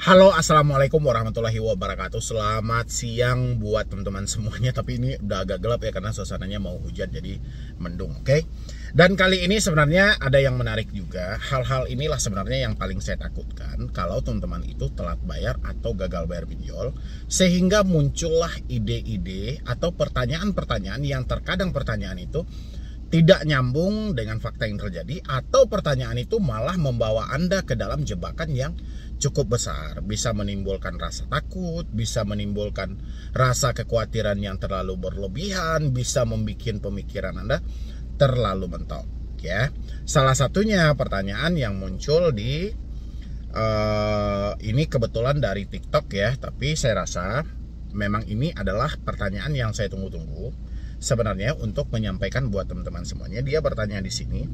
Halo, assalamualaikum warahmatullahi wabarakatuh. Selamat siang buat teman-teman semuanya. Tapi ini udah agak gelap ya karena suasananya mau hujan, jadi mendung. Oke. Dan kali ini sebenarnya ada yang menarik juga. Hal-hal inilah sebenarnya yang paling saya takutkan kalau teman-teman itu telat bayar atau gagal bayar pinjol, sehingga muncullah ide-ide atau pertanyaan-pertanyaan yang terkadang pertanyaan itu tidak nyambung dengan fakta yang terjadi, atau pertanyaan itu malah membawa Anda ke dalam jebakan yang cukup besar. Bisa menimbulkan rasa takut, bisa menimbulkan rasa kekhawatiran yang terlalu berlebihan, bisa membuat pemikiran Anda terlalu mentok ya. Salah satunya pertanyaan yang muncul di ini kebetulan dari TikTok ya, tapi saya rasa memang ini adalah pertanyaan yang saya tunggu-tunggu sebenarnya untuk menyampaikan buat teman-teman semuanya. Dia bertanya di sini,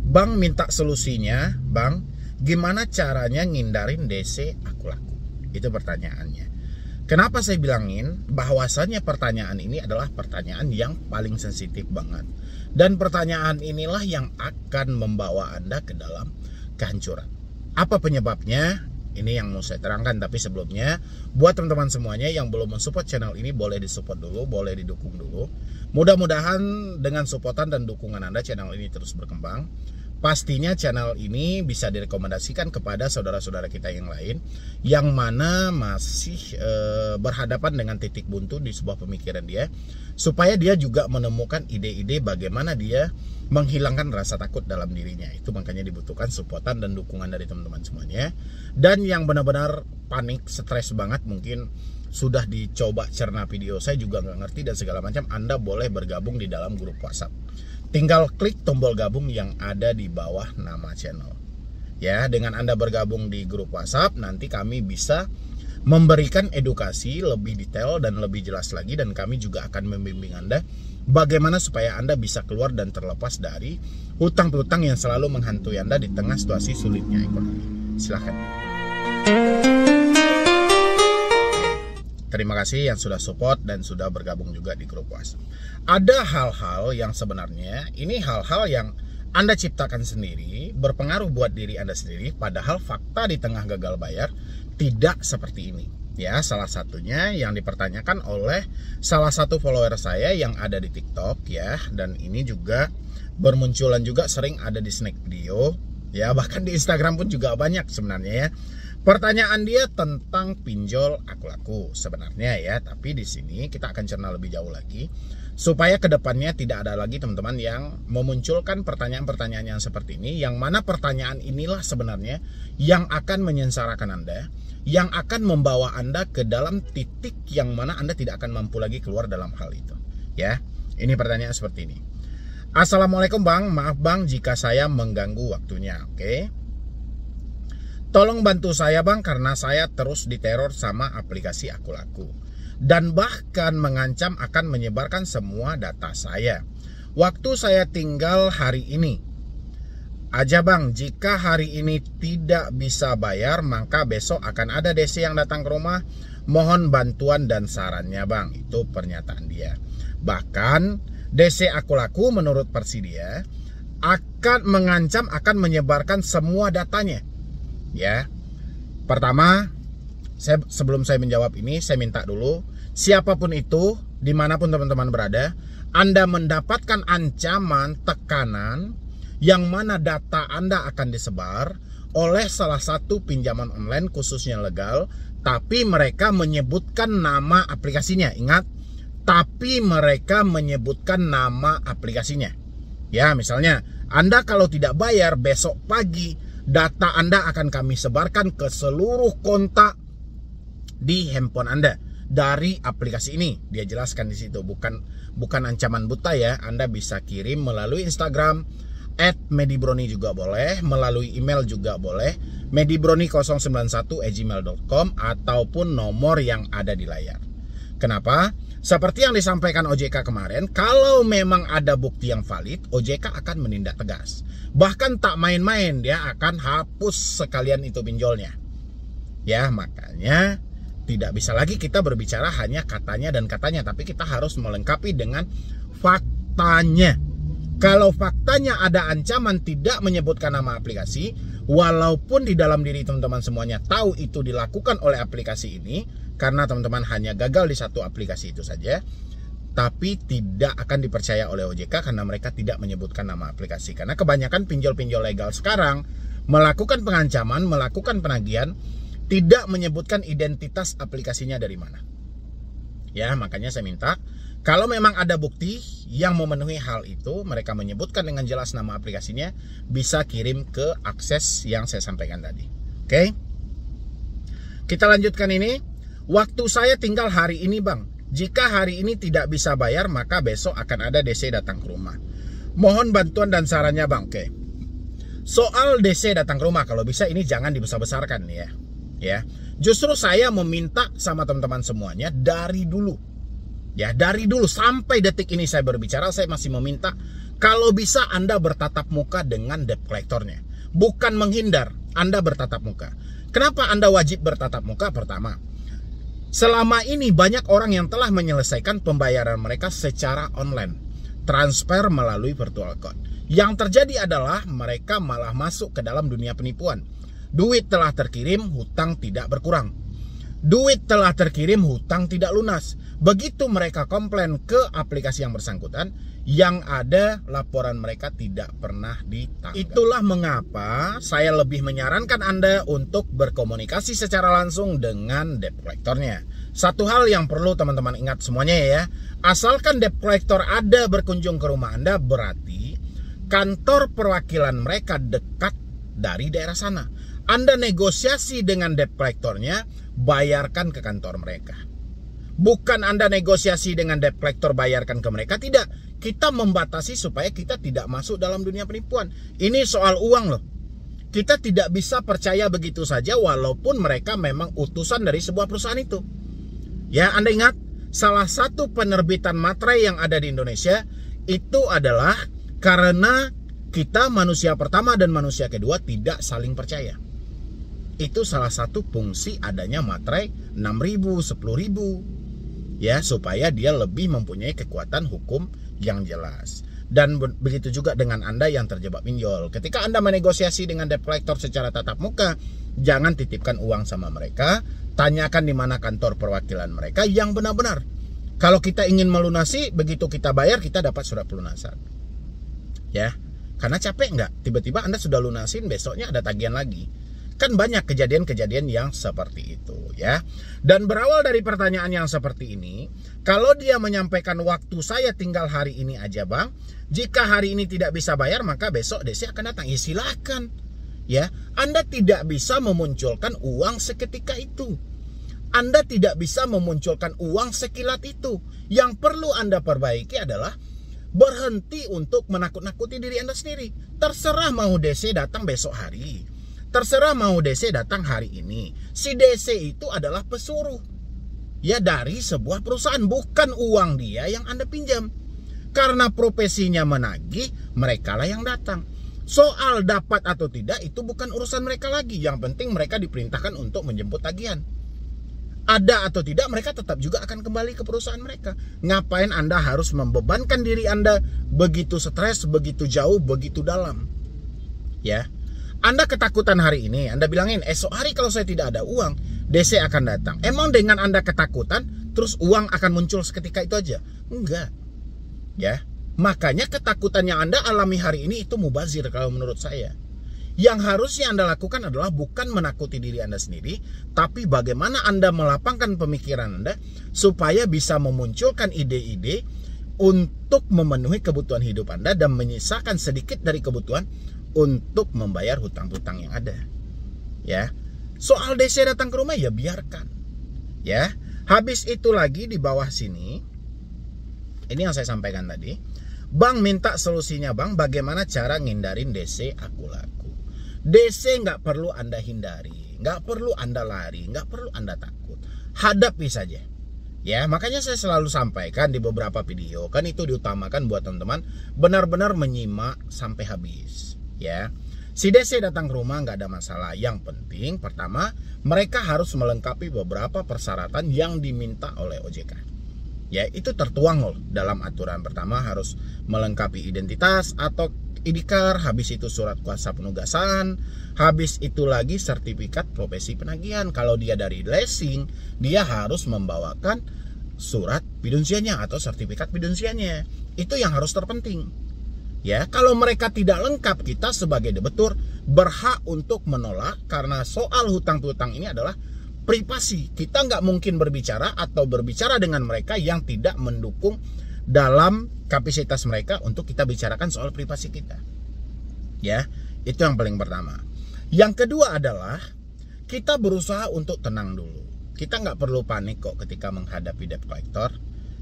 "Bang, minta solusinya, Bang. Gimana caranya ngindarin DC aku laku?" Itu pertanyaannya. Kenapa saya bilangin bahwasannya pertanyaan ini adalah pertanyaan yang paling sensitif banget. Dan pertanyaan inilah yang akan membawa Anda ke dalam kehancuran. Apa penyebabnya? Ini yang mau saya terangkan, tapi sebelumnya buat teman-teman semuanya yang belum mensupport channel ini, boleh disupport dulu, boleh didukung dulu. Mudah-mudahan dengan supportan dan dukungan Anda channel ini terus berkembang. Pastinya channel ini bisa direkomendasikan kepada saudara-saudara kita yang lain yang mana masih berhadapan dengan titik buntu di sebuah pemikiran dia, supaya dia juga menemukan ide-ide bagaimana dia menghilangkan rasa takut dalam dirinya. Itu makanya dibutuhkan supportan dan dukungan dari teman-teman semuanya. Dan yang benar-benar panik, stres banget, mungkin sudah dicoba cerna video saya juga nggak ngerti dan segala macam, Anda boleh bergabung di dalam grup WhatsApp. Tinggal klik tombol gabung yang ada di bawah nama channel. Ya, dengan Anda bergabung di grup WhatsApp, nanti kami bisa memberikan edukasi lebih detail dan lebih jelas lagi, dan kami juga akan membimbing Anda bagaimana supaya Anda bisa keluar dan terlepas dari hutang-hutang yang selalu menghantui Anda di tengah situasi sulitnya ekonomi. Silahkan. Terima kasih yang sudah support dan sudah bergabung juga di grup WhatsApp. Ada hal-hal yang sebenarnya ini hal-hal yang Anda ciptakan sendiri, berpengaruh buat diri Anda sendiri, padahal fakta di tengah gagal bayar tidak seperti ini. Ya, salah satunya yang dipertanyakan oleh salah satu follower saya yang ada di TikTok ya, dan ini juga bermunculan juga sering ada di snack video ya, bahkan di Instagram pun juga banyak sebenarnya ya. Pertanyaan dia tentang pinjol aku laku sebenarnya ya, tapi di sini kita akan cerna lebih jauh lagi supaya kedepannya tidak ada lagi teman-teman yang memunculkan pertanyaan-pertanyaan yang seperti ini, yang mana pertanyaan inilah sebenarnya yang akan menyengsarakan Anda, yang akan membawa Anda ke dalam titik yang mana Anda tidak akan mampu lagi keluar dalam hal itu ya. Ini pertanyaan seperti ini. "Assalamualaikum Bang, maaf Bang jika saya mengganggu waktunya. Oke. Tolong bantu saya Bang, karena saya terus diteror sama aplikasi aku laku dan bahkan mengancam akan menyebarkan semua data saya. Waktu saya tinggal hari ini aja Bang, jika hari ini tidak bisa bayar maka besok akan ada DC yang datang ke rumah. Mohon bantuan dan sarannya Bang." Itu pernyataan dia. Bahkan DC aku laku menurut versi dia akan mengancam akan menyebarkan semua datanya. Ya, pertama, sebelum saya menjawab ini, saya minta dulu, siapapun itu, dimanapun teman-teman berada, Anda mendapatkan ancaman, tekanan, yang mana data Anda akan disebar oleh salah satu pinjaman online khususnya legal, tapi mereka menyebutkan nama aplikasinya. Ingat, tapi mereka menyebutkan nama aplikasinya. Ya, misalnya, Anda kalau tidak bayar besok pagi, data Anda akan kami sebarkan ke seluruh kontak di handphone Anda dari aplikasi ini. Dia jelaskan di situ, bukan ancaman buta ya. Anda bisa kirim melalui Instagram @medibroni juga boleh, melalui email juga boleh, medibroni091@gmail.com, ataupun nomor yang ada di layar. Kenapa? Seperti yang disampaikan OJK kemarin, kalau memang ada bukti yang valid, OJK akan menindak tegas. Bahkan tak main-main, dia akan hapus sekalian itu pinjolnya. Ya, makanya tidak bisa lagi kita berbicara hanya katanya dan katanya, tapi kita harus melengkapi dengan faktanya. Kalau faktanya ada ancaman tidak menyebutkan nama aplikasi, walaupun di dalam diri teman-teman semuanya tahu itu dilakukan oleh aplikasi ini, karena teman-teman hanya gagal di satu aplikasi itu saja, tapi tidak akan dipercaya oleh OJK karena mereka tidak menyebutkan nama aplikasi. Karena kebanyakan pinjol-pinjol legal sekarang melakukan pengancaman, melakukan penagihan, tidak menyebutkan identitas aplikasinya dari mana. Ya, makanya saya minta, kalau memang ada bukti yang memenuhi hal itu, mereka menyebutkan dengan jelas nama aplikasinya, bisa kirim ke akses yang saya sampaikan tadi. Oke? Kita lanjutkan ini. Waktu saya tinggal hari ini, Bang. Jika hari ini tidak bisa bayar, maka besok akan ada DC datang ke rumah. Mohon bantuan dan sarannya, Bang. Oke. Soal DC datang ke rumah, kalau bisa ini jangan dibesar-besarkan ya. Ya. Justru saya meminta sama teman-teman semuanya dari dulu. Ya, dari dulu sampai detik ini saya berbicara, saya masih meminta kalau bisa Anda bertatap muka dengan debt collectornya. Bukan menghindar, Anda bertatap muka. Kenapa Anda wajib bertatap muka? Pertama, selama ini banyak orang yang telah menyelesaikan pembayaran mereka secara online, transfer melalui virtual account. Yang terjadi adalah mereka malah masuk ke dalam dunia penipuan. Duit telah terkirim, hutang tidak berkurang. Duit telah terkirim, hutang tidak lunas. Begitu mereka komplain ke aplikasi yang bersangkutan, yang ada laporan mereka tidak pernah ditanggung. Itulah mengapa saya lebih menyarankan Anda untuk berkomunikasi secara langsung dengan debt collectornya. Satu hal yang perlu teman-teman ingat semuanya ya, asalkan debt collector ada berkunjung ke rumah Anda, berarti kantor perwakilan mereka dekat dari daerah sana. Anda negosiasi dengan debt collectornya, bayarkan ke kantor mereka. Bukan Anda negosiasi dengan debt collector bayarkan ke mereka, tidak. Kita membatasi supaya kita tidak masuk dalam dunia penipuan. Ini soal uang loh. Kita tidak bisa percaya begitu saja walaupun mereka memang utusan dari sebuah perusahaan itu. Ya, Anda ingat, salah satu penerbitan materai yang ada di Indonesia itu adalah karena kita manusia pertama dan manusia kedua tidak saling percaya. Itu salah satu fungsi adanya materai 6.000, 10.000. Ya, supaya dia lebih mempunyai kekuatan hukum yang jelas. Dan begitu juga dengan Anda yang terjebak pinjol. Ketika Anda menegosiasi dengan debt collector secara tatap muka, jangan titipkan uang sama mereka, tanyakan di mana kantor perwakilan mereka yang benar-benar. Kalau kita ingin melunasi, begitu kita bayar, kita dapat surat pelunasan. Ya, karena capek nggak? Tiba-tiba Anda sudah lunasin, besoknya ada tagihan lagi. Kan banyak kejadian-kejadian yang seperti itu ya. Dan berawal dari pertanyaan yang seperti ini, kalau dia menyampaikan waktu saya tinggal hari ini aja Bang, jika hari ini tidak bisa bayar maka besok DC akan datang. Ya silakan ya. Anda tidak bisa memunculkan uang seketika itu. Anda tidak bisa memunculkan uang sekilat itu. Yang perlu Anda perbaiki adalah berhenti untuk menakut-nakuti diri Anda sendiri. Terserah mau DC datang besok hari, terserah mau DC datang hari ini. Si DC itu adalah pesuruh ya dari sebuah perusahaan, bukan uang dia yang Anda pinjam. Karena profesinya menagih, mereka lah yang datang. Soal dapat atau tidak itu bukan urusan mereka lagi. Yang penting mereka diperintahkan untuk menjemput tagihan. Ada atau tidak, mereka tetap juga akan kembali ke perusahaan mereka. Ngapain Anda harus membebankan diri Anda begitu stres, begitu jauh, begitu dalam? Ya. Anda ketakutan hari ini, Anda bilangin esok hari kalau saya tidak ada uang, DC akan datang. Emang dengan Anda ketakutan, terus uang akan muncul seketika itu aja? Enggak. Ya, makanya ketakutan yang Anda alami hari ini itu mubazir kalau menurut saya. Yang harusnya Anda lakukan adalah bukan menakuti diri Anda sendiri, tapi bagaimana Anda melapangkan pemikiran Anda supaya bisa memunculkan ide-ide untuk memenuhi kebutuhan hidup Anda dan menyisakan sedikit dari kebutuhan untuk membayar hutang-hutang yang ada. Ya. Soal DC datang ke rumah ya biarkan. Ya. Habis itu lagi di bawah sini, ini yang saya sampaikan tadi. Bang minta solusinya Bang, bagaimana cara ngindarin DC aku laku. DC nggak perlu Anda hindari, nggak perlu Anda lari, nggak perlu Anda takut. Hadapi saja. Ya, makanya saya selalu sampaikan di beberapa video, kan itu diutamakan buat teman-teman benar-benar menyimak sampai habis. Ya, si DC datang ke rumah nggak ada masalah. Yang penting pertama mereka harus melengkapi beberapa persyaratan yang diminta oleh OJK. Ya, itu tertuang loh dalam aturan. Pertama harus melengkapi identitas atau IDKAR, habis itu surat kuasa penugasan, habis itu lagi sertifikat profesi penagihan. Kalau dia dari leasing, dia harus membawakan surat pidunsiannya atau sertifikat pidunsiannya. Itu yang harus terpenting. Ya, kalau mereka tidak lengkap, kita sebagai debitur berhak untuk menolak karena soal hutang piutang ini adalah privasi. Kita nggak mungkin berbicara atau berbicara dengan mereka yang tidak mendukung dalam kapasitas mereka untuk kita bicarakan soal privasi kita. Ya, itu yang paling pertama. Yang kedua adalah kita berusaha untuk tenang dulu. Kita nggak perlu panik kok ketika menghadapi debt collector.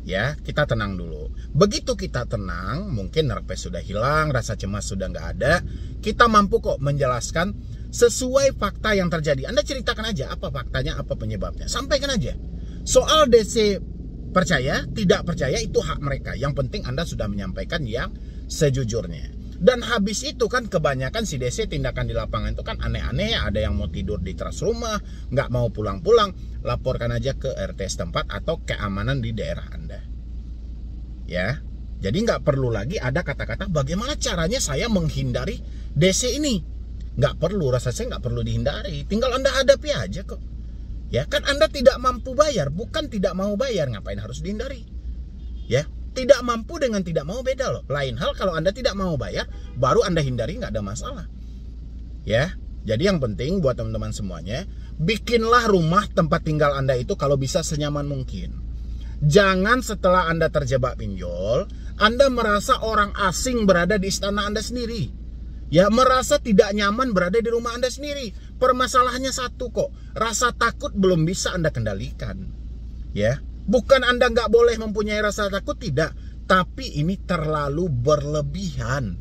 Ya, kita tenang dulu. Begitu kita tenang, mungkin nervous sudah hilang, rasa cemas sudah nggak ada. Kita mampu kok menjelaskan sesuai fakta yang terjadi. Anda ceritakan aja apa faktanya, apa penyebabnya. Sampaikan aja. Soal DC percaya, tidak percaya itu hak mereka. Yang penting Anda sudah menyampaikan yang sejujurnya. Dan habis itu kan kebanyakan si DC tindakan di lapangan itu kan aneh-aneh ya. Ada yang mau tidur di teras rumah, nggak mau pulang-pulang. Laporkan aja ke RT setempat atau keamanan di daerah Anda. Ya, jadi nggak perlu lagi ada kata-kata bagaimana caranya saya menghindari DC ini. Nggak perlu, rasa saya nggak perlu dihindari. Tinggal Anda hadapi aja kok. Ya kan Anda tidak mampu bayar, bukan tidak mau bayar, ngapain harus dihindari? Ya, tidak mampu dengan tidak mau beda loh. Lain hal kalau Anda tidak mau bayar, baru Anda hindari nggak ada masalah. Ya, jadi yang penting buat teman-teman semuanya, bikinlah rumah tempat tinggal Anda itu kalau bisa senyaman mungkin. Jangan setelah Anda terjebak pinjol, Anda merasa orang asing berada di istana Anda sendiri. Ya, merasa tidak nyaman berada di rumah Anda sendiri. Permasalahannya satu kok, rasa takut belum bisa Anda kendalikan. Ya, bukan Anda nggak boleh mempunyai rasa takut, tidak. Tapi ini terlalu berlebihan.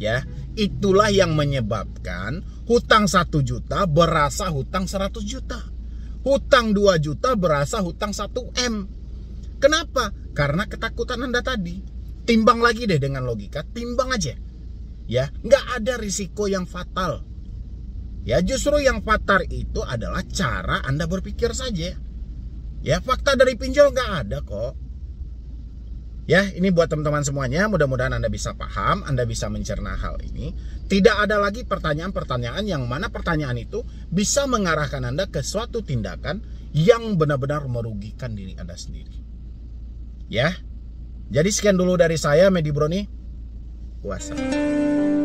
Ya, itulah yang menyebabkan hutang 1 juta berasa hutang 100 juta. Hutang 2 juta berasa hutang 1 M. Kenapa? Karena ketakutan Anda tadi. Timbang lagi deh dengan logika, timbang aja. Ya, nggak ada risiko yang fatal. Ya, justru yang fatal itu adalah cara Anda berpikir saja. Ya, fakta dari pinjol nggak ada kok. Ya, ini buat teman-teman semuanya. Mudah-mudahan Anda bisa paham, Anda bisa mencerna hal ini. Tidak ada lagi pertanyaan-pertanyaan yang mana pertanyaan itu bisa mengarahkan Anda ke suatu tindakan yang benar-benar merugikan diri Anda sendiri. Ya, jadi sekian dulu dari saya, Medi Broni. Wassalam.